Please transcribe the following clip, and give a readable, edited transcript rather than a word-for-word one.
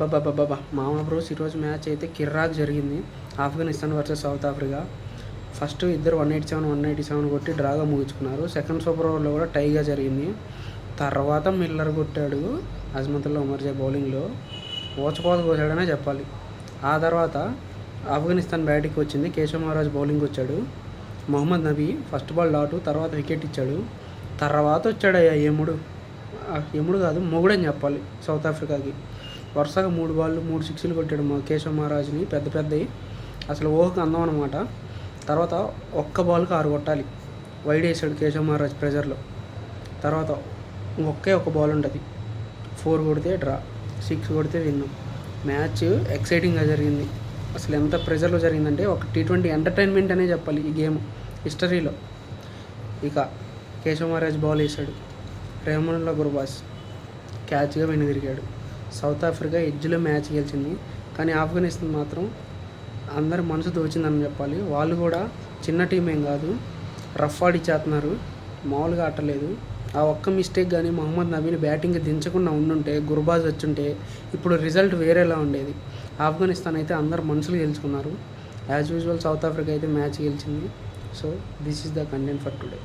బాబా మామ బ్రోస్ ఈరోజు మ్యాచ్ అయితే కిర్రాక్ జరిగింది. Afghanistan versus south Africa. First ఇద్దరు 187 కొట్టి డ్రాగా ముగించుకున్నారు. సెకండ్ సూపర్ ఓవర్లో కూడా టైగా జరిగింది. తర్వాత మిల్లర్ కొట్టాడు అజ్మతుల్లా ఉమర్జా బౌలింగ్లో. ఓచకోత కోసాడనే చెప్పాలి. ఆ తర్వాత ఆఫ్ఘనిస్తాన్ బ్యాటింగ్కి వచ్చింది. కేశవ్ మహారాజ్ బౌలింగ్ వచ్చాడు. Mohammad Nabi first ball dot, తర్వాత వికెట్ ఇచ్చాడు. తర్వాత వచ్చాడయ్యా యముడు కాదు మొగుడని చెప్పాలి సౌత్ ఆఫ్రికాకి. వరుసగా 3 బాళ్ళు 3 సిక్స్లు కొట్టాడు మా కేశవ్ మహారాజ్ని, పెద్దవి అసలు ఊహకు అందం అనమాట. తర్వాత ఒక్క బాల్కి 6 కొట్టాలి. వైడ్ వేసాడు కేశవ్ మహారాజ్ ప్రెజర్లో. తర్వాత ఒక్క బాల్ ఉంటుంది, 4 కొడితే డ్రా, 6 కొడితే విన్ను. మ్యాచ్ ఎక్సైటింగ్గా జరిగింది. అసలు ఎంత ప్రెజర్లో జరిగిందంటే ఒక T20 ఎంటర్టైన్మెంట్ అనే చెప్పాలి ఈ గేమ్ హిస్టరీలో. ఇక కేశవ్ మహారాజ్ బాల్ వేసాడు, రెహమానుల్లా గుర్బాజ్ క్యాచ్గా వెనుదిరిగాడు. సౌత్ ఆఫ్రికా ఎడ్జ్లో మ్యాచ్ గెలిచింది. కానీ ఆఫ్ఘనిస్తాన్ మాత్రం అందరి మనసు దోచిందని చెప్పాలి. వాళ్ళు కూడా చిన్న టీం ఏం కాదు, రఫ్ ఆడిచ్చేస్తున్నారు, మామూలుగా ఆటలేదు. ఆ ఒక్క మిస్టేక్ కానీ మొహమ్మద్ నబీని బ్యాటింగ్కి దించకుండా ఉండుంటే, గుర్బాజ్ వచ్చుంటే ఇప్పుడు రిజల్ట్ వేరేలా ఉండేది. ఆఫ్ఘనిస్తాన్ అయితే అందరు మనసులు గెలుచుకున్నారు. యాజ్ యూజువల్ సౌత్ ఆఫ్రికా అయితే మ్యాచ్ గెలిచింది. So this is the content for today.